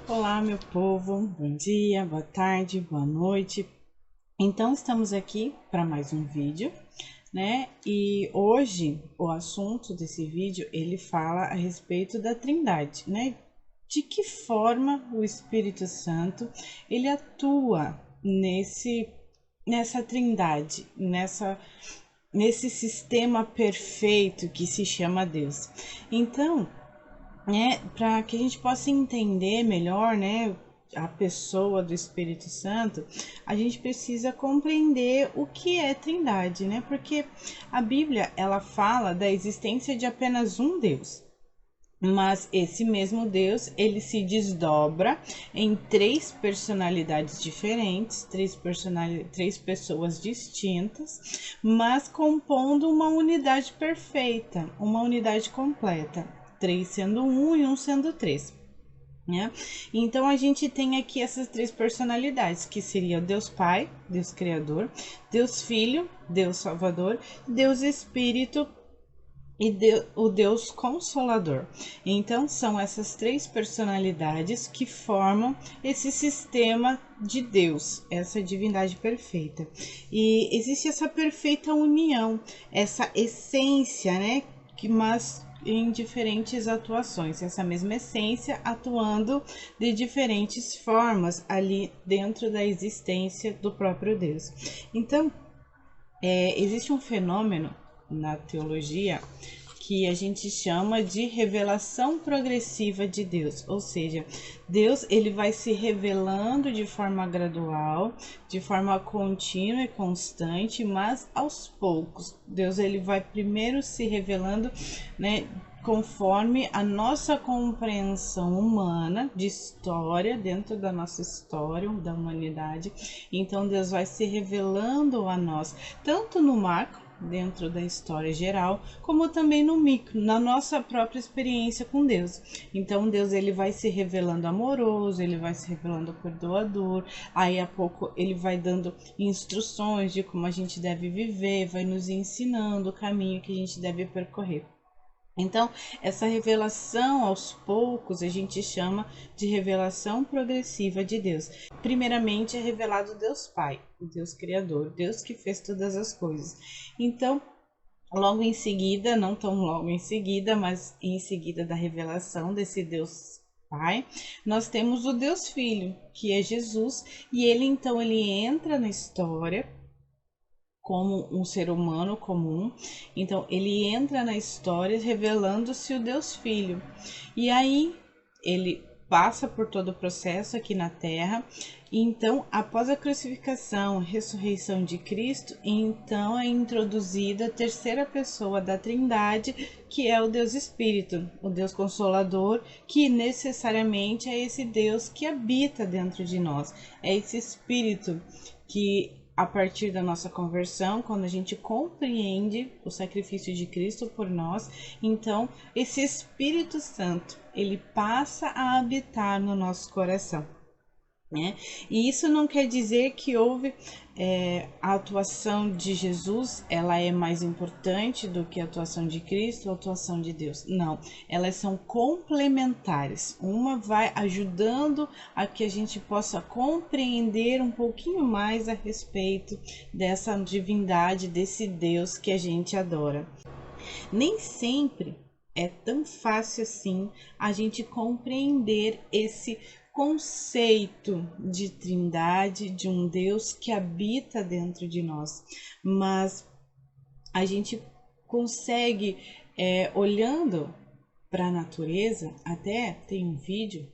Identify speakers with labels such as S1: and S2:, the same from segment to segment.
S1: Olá, meu povo, bom dia, boa tarde, boa noite. Então, estamos aqui para mais um vídeo, né? E hoje o assunto desse vídeo ele fala a respeito da Trindade, né? De que forma o Espírito Santo ele atua nessa Trindade, nesse sistema perfeito que se chama Deus. Então, para que a gente possa entender melhor, né, a pessoa do Espírito Santo, a gente precisa compreender o que é Trindade, né? Porque a Bíblia, ela fala da existência de apenas um Deus. Mas esse mesmo Deus, ele se desdobra em três personalidades diferentes, três pessoas distintas, mas compondo uma unidade perfeita, uma unidade completa. Três sendo um e um sendo três. Né? Então a gente tem aqui essas três personalidades, que seria Deus Pai, Deus Criador, Deus Filho, Deus Salvador, Deus Espírito e o Deus Consolador. Então são essas três personalidades que formam esse sistema de Deus, essa divindade perfeita. E existe essa perfeita união, essa essência, né? Mas em diferentes atuações, essa mesma essência atuando de diferentes formas ali dentro da existência do próprio Deus. Então, existe um fenômeno na teologia que a gente chama de revelação progressiva de Deus, ou seja, Deus ele vai se revelando de forma gradual, de forma contínua e constante, mas aos poucos. Deus ele vai primeiro se revelando, né, conforme a nossa compreensão humana de história, dentro da nossa história da humanidade. Então Deus vai se revelando a nós, tanto no macro, dentro da história geral, como também no micro, na nossa própria experiência com Deus. Então Deus ele vai se revelando amoroso, ele vai se revelando perdoador, aí a pouco ele vai dando instruções de como a gente deve viver, vai nos ensinando o caminho que a gente deve percorrer. Então, essa revelação aos poucos a gente chama de revelação progressiva de Deus. Primeiramente é revelado Deus Pai, o Deus Criador, Deus que fez todas as coisas. Então, logo em seguida, não tão logo em seguida, mas em seguida da revelação desse Deus Pai, nós temos o Deus Filho, que é Jesus, e ele então ele entra na história como um ser humano comum. Então ele entra na história revelando-se o Deus Filho. E aí ele passa por todo o processo aqui na Terra. E então, após a crucificação, ressurreição de Cristo, então é introduzida a terceira pessoa da Trindade, que é o Deus Espírito, o Deus Consolador, que necessariamente é esse Deus que habita dentro de nós. É esse Espírito que, a partir da nossa conversão, quando a gente compreende o sacrifício de Cristo por nós, então esse Espírito Santo, ele passa a habitar no nosso coração, né? E isso não quer dizer que houve a atuação de Jesus, ela é mais importante do que a atuação de Cristo, a atuação de Deus. Não, elas são complementares. Uma vai ajudando a que a gente possa compreender um pouquinho mais a respeito dessa divindade, desse Deus que a gente adora. Nem sempre é tão fácil assim a gente compreender esse conceito de trindade, de um Deus que habita dentro de nós, mas a gente consegue, olhando para a natureza. Até tem um vídeo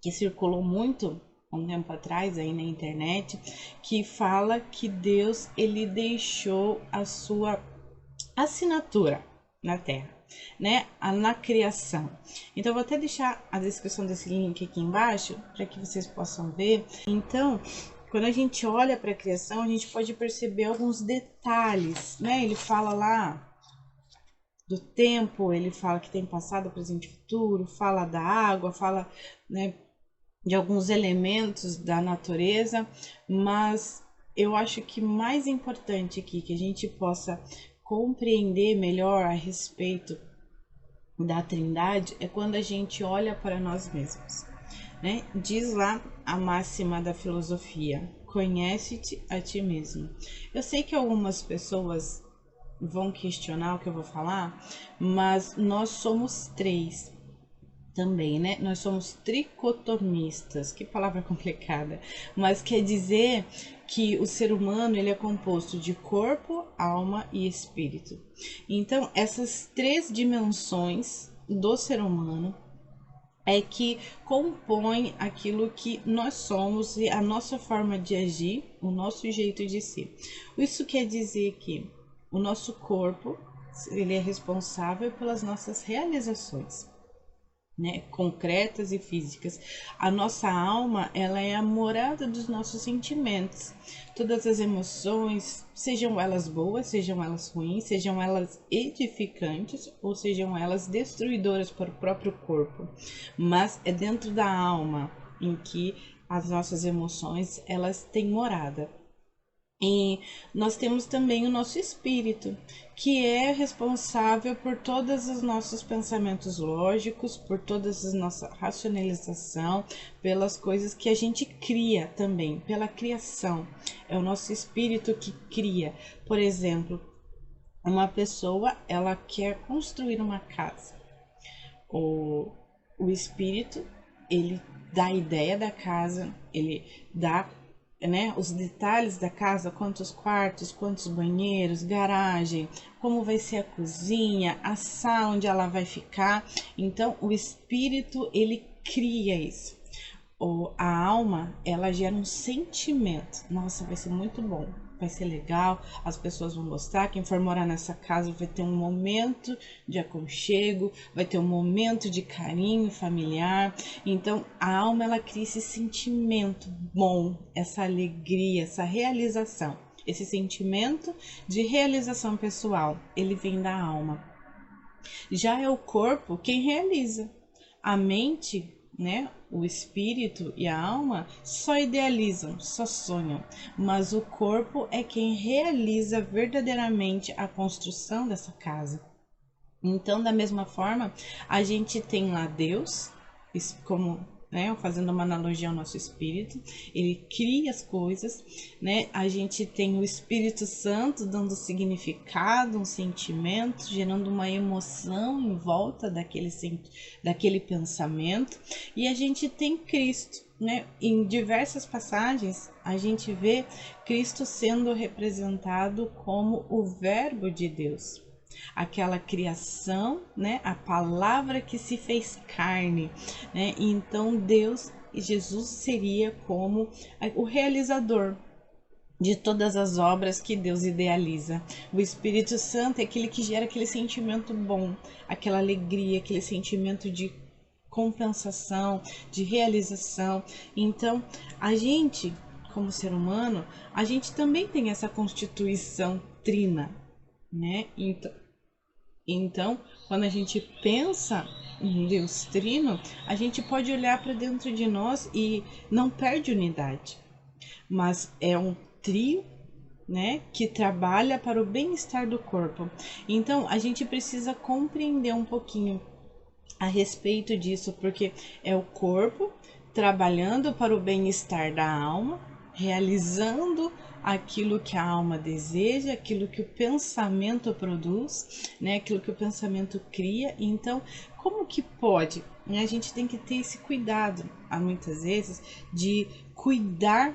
S1: que circulou muito um tempo atrás aí na internet, que fala que Deus ele deixou a sua assinatura na Terra, né, na criação. Então eu vou até deixar a descrição desse link aqui embaixo para que vocês possam ver. Então, quando a gente olha para a criação, a gente pode perceber alguns detalhes, né? Ele fala lá do tempo, ele fala que tem passado, presente e futuro, fala da água, fala, né, de alguns elementos da natureza, mas eu acho que mais importante aqui que a gente possa compreender melhor a respeito da Trindade é quando a gente olha para nós mesmos. né? Diz lá a máxima da filosofia: conhece-te a ti mesmo. Eu sei que algumas pessoas vão questionar o que eu vou falar, mas nós somos três também, né? Nós somos tricotomistas. Que palavra complicada, mas quer dizer que o ser humano ele é composto de corpo, alma e espírito. Então, essas três dimensões do ser humano é que compõe aquilo que nós somos e a nossa forma de agir, o nosso jeito de ser. Isso quer dizer que o nosso corpo ele é responsável pelas nossas realizações, né, concretas e físicas. A nossa alma, ela é a morada dos nossos sentimentos. Todas as emoções, sejam elas boas, sejam elas ruins, sejam elas edificantes ou sejam elas destruidoras para o próprio corpo, mas é dentro da alma em que as nossas emoções, elas têm morada. E nós temos também o nosso espírito, que é responsável por todos os nossos pensamentos lógicos, por toda a nossa racionalização, pelas coisas que a gente cria também, pela criação. É o nosso espírito que cria. Por exemplo, uma pessoa, ela quer construir uma casa. O espírito, ele dá a ideia da casa, ele dá, né, os detalhes da casa, quantos quartos, quantos banheiros, garagem, como vai ser a cozinha, a sala onde ela vai ficar. Então, o espírito, ele cria isso. A alma, ela gera um sentimento. Nossa, vai ser muito bom, vai ser legal, as pessoas vão gostar, quem for morar nessa casa vai ter um momento de aconchego, vai ter um momento de carinho familiar. Então, a alma, ela cria esse sentimento bom, essa alegria, essa realização. Esse sentimento de realização pessoal, ele vem da alma. Já é o corpo quem realiza. A mente, né, o espírito e a alma só idealizam, só sonham, mas o corpo é quem realiza verdadeiramente a construção dessa casa. Então, da mesma forma, a gente tem lá Deus, como, né, fazendo uma analogia ao nosso espírito, ele cria as coisas, né? A gente tem o Espírito Santo dando significado, um sentimento, gerando uma emoção em volta daquele pensamento, e a gente tem Cristo, né? Em diversas passagens a gente vê Cristo sendo representado como o Verbo de Deus, aquela criação, né, a palavra que se fez carne, né? Então Deus, Jesus seria como o realizador de todas as obras que Deus idealiza. O Espírito Santo é aquele que gera aquele sentimento bom, aquela alegria, aquele sentimento de compensação, de realização. Então, a gente, como ser humano, a gente também tem essa constituição trina, né? Então, quando a gente pensa em Deus Trino, a gente pode olhar para dentro de nós e não perde unidade, mas é um trio, né, que trabalha para o bem-estar do corpo. Então, a gente precisa compreender um pouquinho a respeito disso, porque é o corpo trabalhando para o bem-estar da alma, realizando aquilo que a alma deseja, aquilo que o pensamento produz, né? Aquilo que o pensamento cria. Então, como que pode? A gente tem que ter esse cuidado, muitas vezes, de cuidar,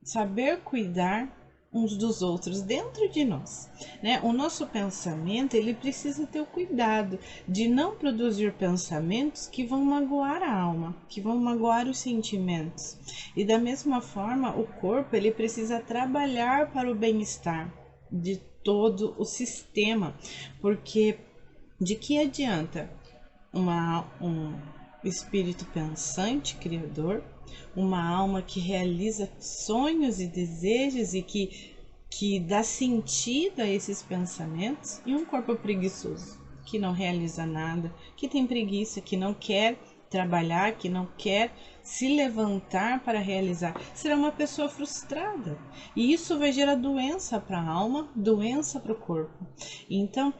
S1: saber cuidar uns dos outros dentro de nós, né? O nosso pensamento, ele precisa ter o cuidado de não produzir pensamentos que vão magoar a alma, que vão magoar os sentimentos. E da mesma forma, o corpo, ele precisa trabalhar para o bem-estar de todo o sistema, porque de que adianta um espírito pensante, criador, uma alma que realiza sonhos e desejos e que dá sentido a esses pensamentos, e um corpo preguiçoso, que não realiza nada, que tem preguiça, que não quer trabalhar, que não quer se levantar para realizar, será uma pessoa frustrada. E isso vai gerar doença para a alma, doença para o corpo. Então,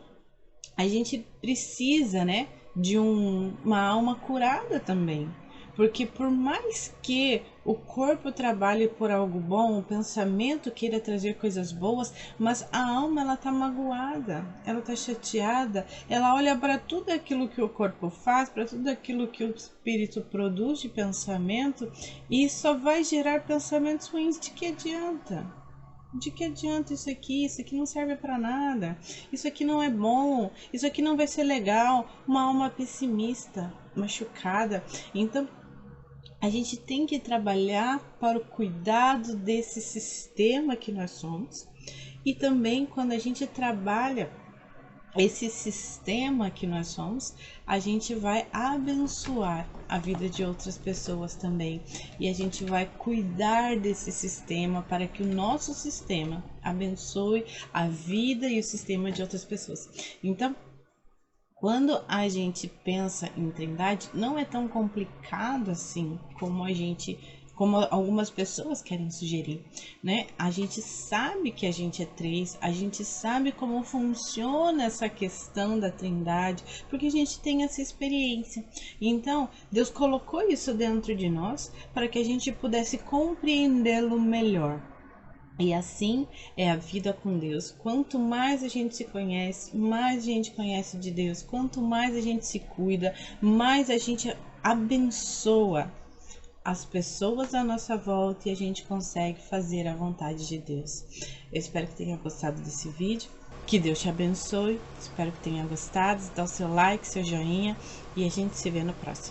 S1: a gente precisa, né, de uma alma curada também, Porque por mais que o corpo trabalhe por algo bom, o pensamento queira trazer coisas boas, mas a alma ela tá magoada, ela tá chateada, ela olha para tudo aquilo que o corpo faz, para tudo aquilo que o espírito produz de pensamento e só vai gerar pensamentos ruins. De que adianta? De que adianta isso aqui? Isso aqui não serve para nada. Isso aqui não é bom. Isso aqui não vai ser legal. Uma alma pessimista, machucada. Então, a gente tem que trabalhar para o cuidado desse sistema que nós somos. E também quando a gente trabalha esse sistema que nós somos, a gente vai abençoar a vida de outras pessoas também. E a gente vai cuidar desse sistema para que o nosso sistema abençoe a vida e o sistema de outras pessoas. Então, quando a gente pensa em Trindade, não é tão complicado assim como algumas pessoas querem sugerir, né? A gente sabe que a gente é três, a gente sabe como funciona essa questão da Trindade, porque a gente tem essa experiência. Então, Deus colocou isso dentro de nós para que a gente pudesse compreendê-lo melhor. E assim é a vida com Deus. Quanto mais a gente se conhece, mais a gente conhece de Deus. Quanto mais a gente se cuida, mais a gente abençoa as pessoas à nossa volta e a gente consegue fazer a vontade de Deus. Eu espero que tenha gostado desse vídeo. Que Deus te abençoe. Espero que tenha gostado. Dá o seu like, seu joinha e a gente se vê no próximo.